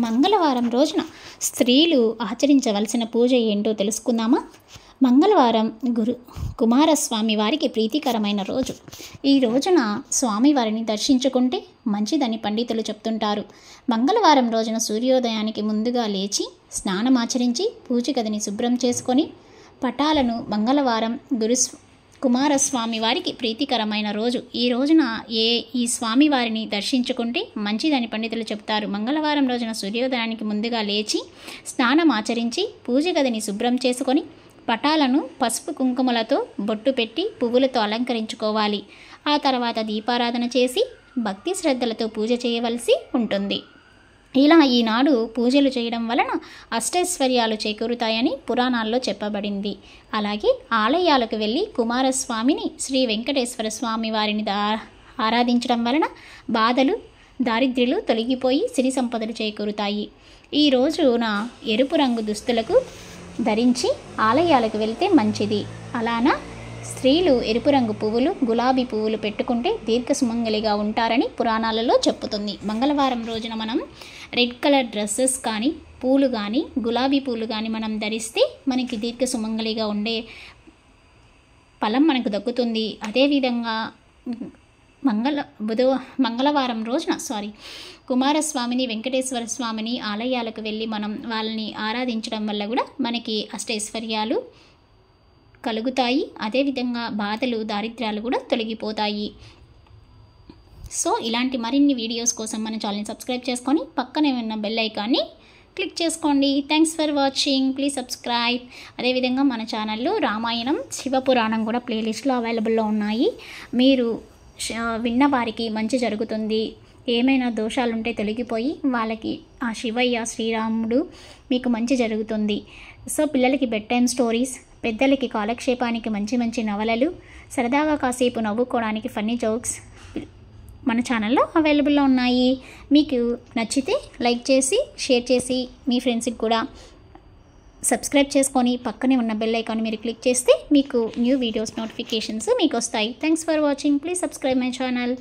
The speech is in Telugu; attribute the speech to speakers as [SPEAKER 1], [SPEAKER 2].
[SPEAKER 1] మంగళవారం రోజున స్త్రీలు ఆచరించవలసిన పూజ ఏంటో తెలుసుకుందామా? మంగళవారం కుమారస్వామి వారికి ప్రీతికరమైన రోజు. ఈ రోజున స్వామివారిని దర్శించుకుంటే మంచిదని పండితులు చెప్తుంటారు. మంగళవారం రోజున సూర్యోదయానికి ముందుగా లేచి స్నానమాచరించి పూజ గదిని శుభ్రం చేసుకొని పటాలను మంగళవారం కుమారస్వామి వారికి ప్రీతికరమైన రోజు. ఈ రోజున ఈ స్వామివారిని దర్శించుకుంటే మంచిదని పండితులు చెప్తారు. మంగళవారం రోజున సూర్యోదయానికి ముందుగా లేచి స్నానం ఆచరించి పూజ గదిని శుభ్రం చేసుకొని పటాలను పసుపు కుంకుమలతో బొట్టు పెట్టి పువ్వులతో అలంకరించుకోవాలి. ఆ తర్వాత దీపారాధన చేసి భక్తి శ్రద్ధలతో పూజ చేయవలసి ఉంటుంది. ఇలా ఈనాడు పూజలు చేయడం వలన అష్టైశ్వర్యాలు చేకూరుతాయని పురాణాల్లో చెప్పబడింది. అలాగే ఆలయాలకు వెళ్ళి కుమారస్వామిని, శ్రీ వెంకటేశ్వర స్వామి వారిని ఆరాధించడం వలన బాధలు, దారిద్ర్యాలు తొలగిపోయి సిరి సంపదలు చేకూరుతాయి. ఈ రోజున ఎరుపు రంగు దుస్తులకు ధరించి ఆలయాలకు వెళ్తే మంచిది. అలానా స్త్రీలు ఎరుపు రంగు పువ్వులు, గులాబీ పువ్వులు పెట్టుకుంటే దీర్ఘ సుమంగలిగా ఉంటారని పురాణాలలో చెప్పుతుంది. మంగళవారం రోజున మనం రెడ్ కలర్ డ్రెస్సెస్ కానీ, పూలు కానీ, గులాబీ పూలు కానీ మనం ధరిస్తే మనకి దీర్ఘ సుమంగలిగా ఉండే ఫలం మనకు దక్కుతుంది. అదేవిధంగా మంగళవారం రోజున కుమారస్వామిని, వెంకటేశ్వర స్వామిని ఆలయాలకు వెళ్ళి మనం వాళ్ళని ఆరాధించడం వల్ల కూడా మనకి అష్టైశ్వర్యాలు కలుగుతాయి. అదేవిధంగా బాధలు, దారిద్ర్యాలు కూడా తొలగిపోతాయి. సో ఇలాంటి మరిన్ని వీడియోస్ కోసం మన ఛానల్ని సబ్స్క్రైబ్ చేసుకొని పక్కనే ఉన్న బెల్ ఐకాన్ని క్లిక్ చేసుకోండి. Thanks for watching. Please subscribe. అదేవిధంగా మన ఛానల్లో రామాయణం, శివపురాణం కూడా ప్లేలిస్ట్లో అవైలబుల్లో ఉన్నాయి. మీరు విన్న వారికి మంచి జరుగుతుంది. ఏమైనా దోషాలుంటే తొలగిపోయి వాళ్ళకి ఆ శివయ్య, శ్రీరాముడు మీకు మంచి జరుగుతుంది. సో పిల్లలకి బెడ్ టైమ్ స్టోరీస్, పెద్దలకి కాలక్షేపానికి మంచి మంచి నవలలు, సరదాగా కాసేపు నవ్వుకోవడానికి ఫన్నీ జోక్స్ మన ఛానల్లో అవైలబుల్లో ఉన్నాయి. మీకు నచ్చితే లైక్ చేసి, షేర్ చేసి మీ ఫ్రెండ్స్కి కూడా సబ్స్క్రైబ్ చేసుకొని పక్కనే ఉన్న బెల్ ఐకాన్ మీరు క్లిక్ చేస్తే మీకు న్యూ వీడియోస్ నోటిఫికేషన్స్ మీకు వస్తాయి. Thanks for watching. Please subscribe my channel.